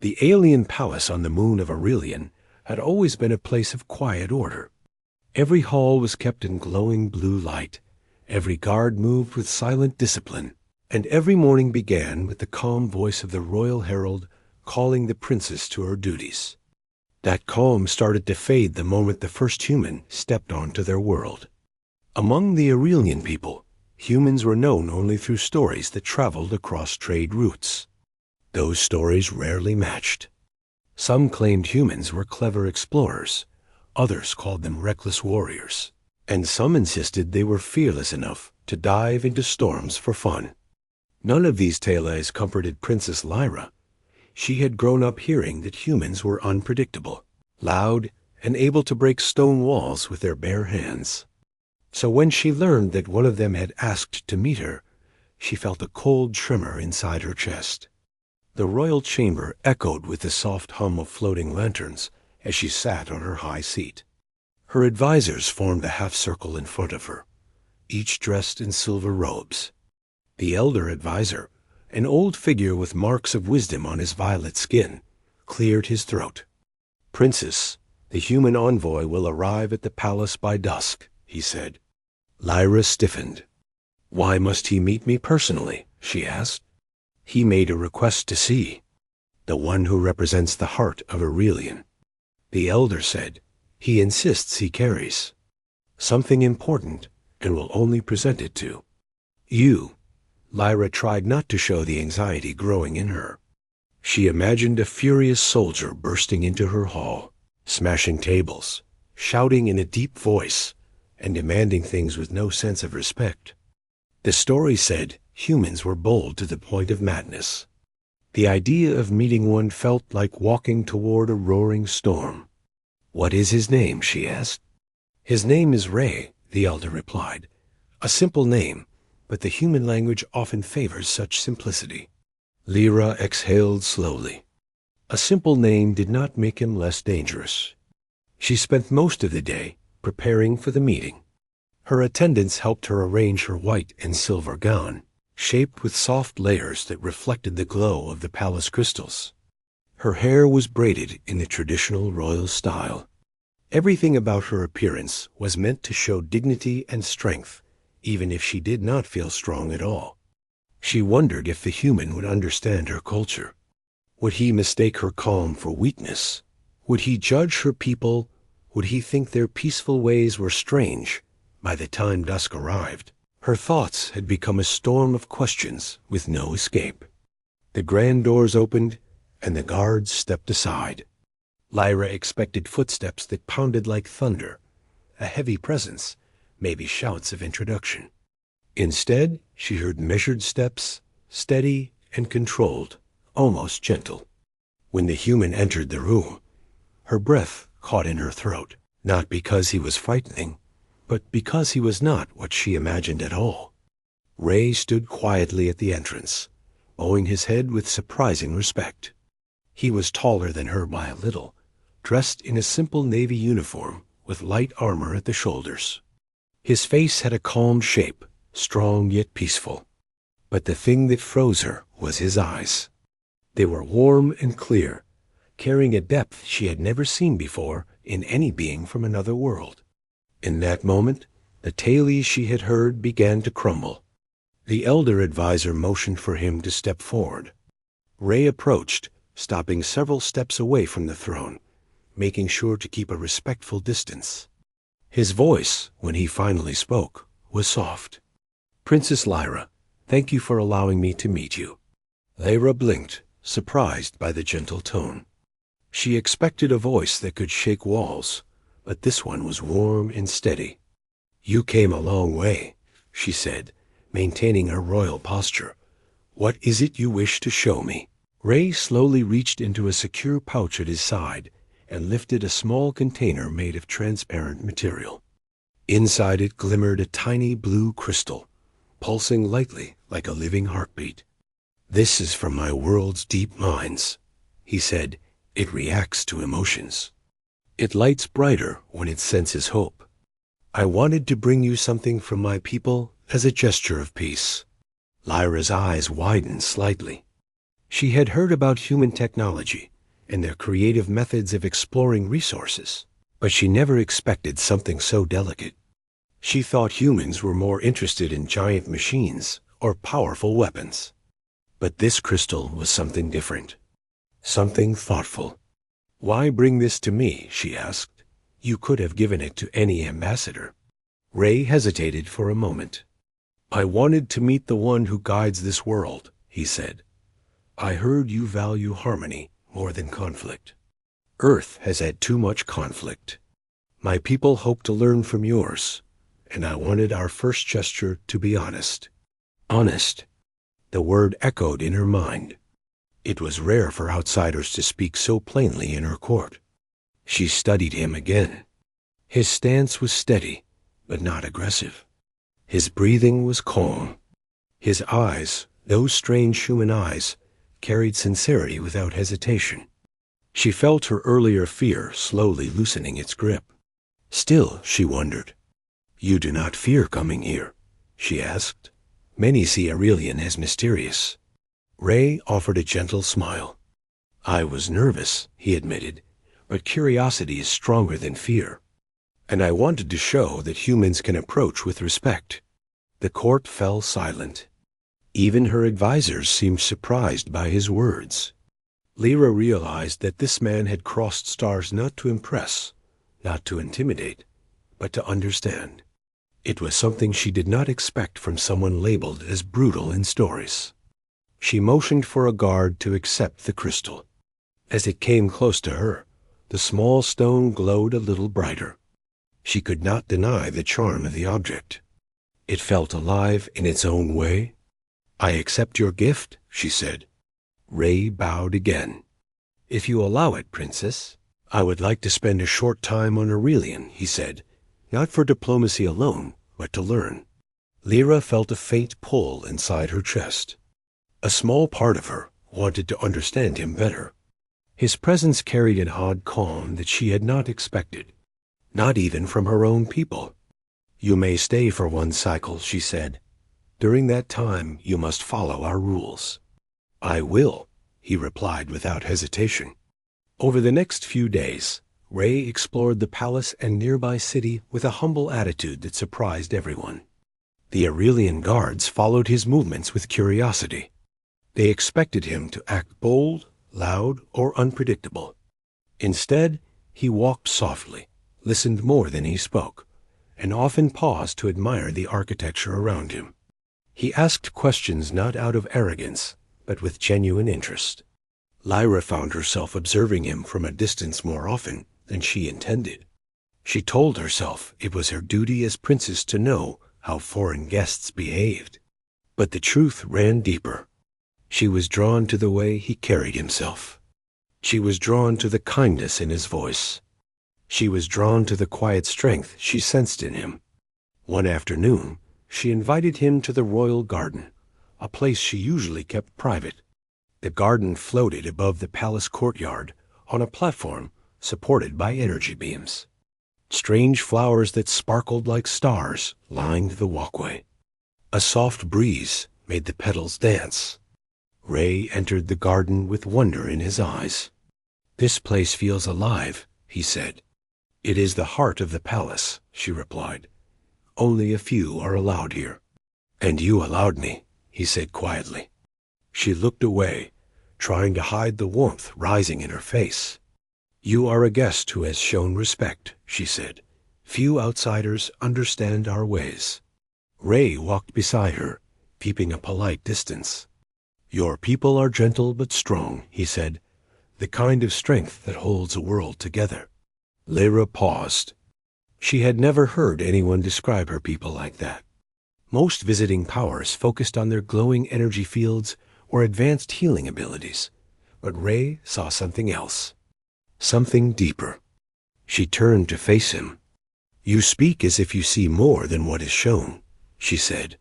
The alien palace on the moon of Aurelian had always been a place of quiet order. Every hall was kept in glowing blue light, every guard moved with silent discipline, and every morning began with the calm voice of the royal herald calling the princess to her duties. That calm started to fade the moment the first human stepped onto their world. Among the Aurelian people, humans were known only through stories that traveled across trade routes. Those stories rarely matched. Some claimed humans were clever explorers, others called them reckless warriors, and some insisted they were fearless enough to dive into storms for fun. None of these tales comforted Princess Lyra. She had grown up hearing that humans were unpredictable, loud, and able to break stone walls with their bare hands. So when she learned that one of them had asked to meet her, she felt a cold tremor inside her chest. The royal chamber echoed with the soft hum of floating lanterns as she sat on her high seat. Her advisors formed a half-circle in front of her, each dressed in silver robes. The elder advisor, an old figure with marks of wisdom on his violet skin, cleared his throat. "Princess, the human envoy will arrive at the palace by dusk," he said. Lyra stiffened. "Why must he meet me personally?" she asked. "He made a request to see the one who represents the heart of Aurelian." The elder said, "He insists he carries something important and will only present it to you." Lyra tried not to show the anxiety growing in her. She imagined a furious soldier bursting into her hall, smashing tables, shouting in a deep voice, and demanding things with no sense of respect. The story said humans were bold to the point of madness. The idea of meeting one felt like walking toward a roaring storm. "What is his name?" she asked. "His name is Ray," the elder replied. "A simple name, but the human language often favors such simplicity." Lyra exhaled slowly. A simple name did not make him less dangerous. She spent most of the day preparing for the meeting. Her attendants helped her arrange her white and silver gown, shaped with soft layers that reflected the glow of the palace crystals. Her hair was braided in the traditional royal style. Everything about her appearance was meant to show dignity and strength, even if she did not feel strong at all. She wondered if the human would understand her culture. Would he mistake her calm for weakness? Would he judge her people? Would he think their peaceful ways were strange? By the time dusk arrived, her thoughts had become a storm of questions with no escape. The grand doors opened, and the guards stepped aside. Lyra expected footsteps that pounded like thunder, a heavy presence, maybe shouts of introduction. Instead, she heard measured steps, steady and controlled, almost gentle. When the human entered the room, her breath caught in her throat, not because he was frightening, but because he was not what she imagined at all. Ray stood quietly at the entrance, bowing his head with surprising respect. He was taller than her by a little, dressed in a simple navy uniform with light armor at the shoulders. His face had a calm shape, strong yet peaceful. But the thing that froze her was his eyes. They were warm and clear, carrying a depth she had never seen before in any being from another world. In that moment, the tales she had heard began to crumble. The elder advisor motioned for him to step forward. Ray approached, stopping several steps away from the throne, making sure to keep a respectful distance. His voice, when he finally spoke, was soft. "Princess Lyra, thank you for allowing me to meet you." Lyra blinked, surprised by the gentle tone. She expected a voice that could shake walls, but this one was warm and steady. "You came a long way," she said, maintaining her royal posture. "What is it you wish to show me?" Ray slowly reached into a secure pouch at his side and lifted a small container made of transparent material. Inside it glimmered a tiny blue crystal, pulsing lightly like a living heartbeat. "This is from my world's deep mines," he said. "It reacts to emotions. It lights brighter when it senses hope. I wanted to bring you something from my people as a gesture of peace." Lyra's eyes widened slightly. She had heard about human technology, and their creative methods of exploring resources. But she never expected something so delicate. She thought humans were more interested in giant machines or powerful weapons. But this crystal was something different, something thoughtful. "Why bring this to me?" she asked. "You could have given it to any ambassador." Ray hesitated for a moment. "I wanted to meet the one who guides this world," he said. "I heard you value harmony more than conflict. Earth has had too much conflict. My people hope to learn from yours, and I wanted our first gesture to be honest." Honest. The word echoed in her mind. It was rare for outsiders to speak so plainly in her court. She studied him again. His stance was steady, but not aggressive. His breathing was calm. His eyes, those strange human eyes, carried sincerity without hesitation. She felt her earlier fear slowly loosening its grip. Still, she wondered. "You do not fear coming here?" she asked. "Many see Aurelian as mysterious." Ray offered a gentle smile. "I was nervous," he admitted, "but curiosity is stronger than fear. And I wanted to show that humans can approach with respect." The court fell silent. Even her advisors seemed surprised by his words. Lyra realized that this man had crossed stars not to impress, not to intimidate, but to understand. It was something she did not expect from someone labeled as brutal in stories. She motioned for a guard to accept the crystal. As it came close to her, the small stone glowed a little brighter. She could not deny the charm of the object. It felt alive in its own way. "I accept your gift," she said. Ray bowed again. "If you allow it, Princess, I would like to spend a short time on Aurelian," he said, "not for diplomacy alone, but to learn." Lyra felt a faint pull inside her chest. A small part of her wanted to understand him better. His presence carried an odd calm that she had not expected, not even from her own people. "You may stay for one cycle," she said. "During that time, you must follow our rules." "I will," he replied without hesitation. Over the next few days, Ray explored the palace and nearby city with a humble attitude that surprised everyone. The Aurelian guards followed his movements with curiosity. They expected him to act bold, loud, or unpredictable. Instead, he walked softly, listened more than he spoke, and often paused to admire the architecture around him. He asked questions not out of arrogance, but with genuine interest. Lyra found herself observing him from a distance more often than she intended. She told herself it was her duty as princess to know how foreign guests behaved. But the truth ran deeper. She was drawn to the way he carried himself. She was drawn to the kindness in his voice. She was drawn to the quiet strength she sensed in him. One afternoon, she invited him to the royal garden, a place she usually kept private. The garden floated above the palace courtyard on a platform supported by energy beams. Strange flowers that sparkled like stars lined the walkway. A soft breeze made the petals dance. Ray entered the garden with wonder in his eyes. "This place feels alive," he said. "It is the heart of the palace," she replied. "Only a few are allowed here." "And you allowed me," he said quietly. She looked away, trying to hide the warmth rising in her face. "You are a guest who has shown respect," she said. "Few outsiders understand our ways." Ray walked beside her, keeping a polite distance. "Your people are gentle but strong," he said, "the kind of strength that holds a world together." Lyra paused. She had never heard anyone describe her people like that. Most visiting powers focused on their glowing energy fields or advanced healing abilities, but Ray saw something else, something deeper. She turned to face him. "You speak as if you see more than what is shown," she said.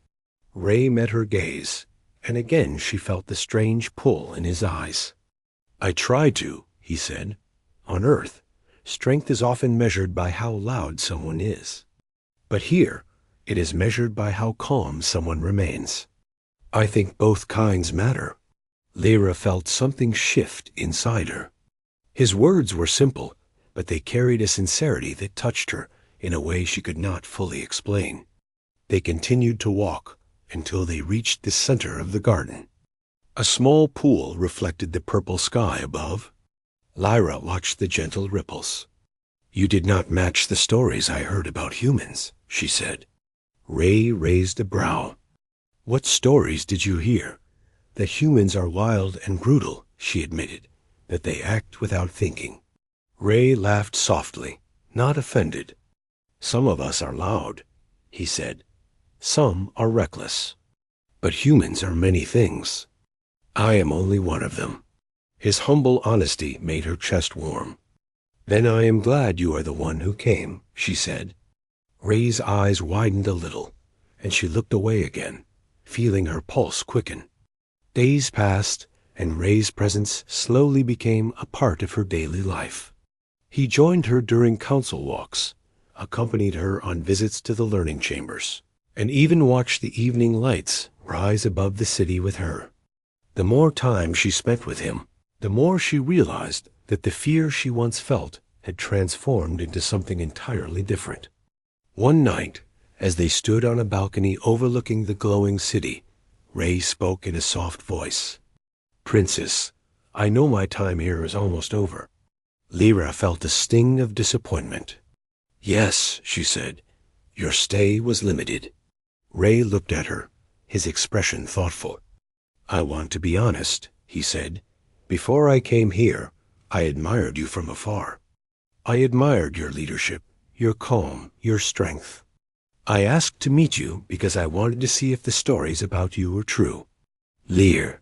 Ray met her gaze, and again she felt the strange pull in his eyes. "I try to," he said. "On Earth, strength is often measured by how loud someone is. But here, it is measured by how calm someone remains. I think both kinds matter." Lyra felt something shift inside her. His words were simple, but they carried a sincerity that touched her in a way she could not fully explain. They continued to walk until they reached the center of the garden. A small pool reflected the purple sky above. Lyra watched the gentle ripples. "You did not match the stories I heard about humans," she said. Ray raised a brow. "What stories did you hear?" "That humans are wild and brutal," she admitted. "That they act without thinking." Ray laughed softly, not offended. "Some of us are loud," he said. "Some are reckless. But humans are many things. I am only one of them." His humble honesty made her chest warm. "Then I am glad you are the one who came," she said. Ray's eyes widened a little, and she looked away again, feeling her pulse quicken. Days passed, and Ray's presence slowly became a part of her daily life. He joined her during council walks, accompanied her on visits to the learning chambers, and even watched the evening lights rise above the city with her. The more time she spent with him, the more she realized that the fear she once felt had transformed into something entirely different. One night, as they stood on a balcony overlooking the glowing city, Ray spoke in a soft voice. "Princess, I know my time here is almost over." Lyra felt a sting of disappointment. "Yes," she said, "your stay was limited." Ray looked at her, his expression thoughtful. "I want to be honest," he said. "Before I came here, I admired you from afar. I admired your leadership, your calm, your strength. I asked to meet you because I wanted to see if the stories about you were true." "Lear,"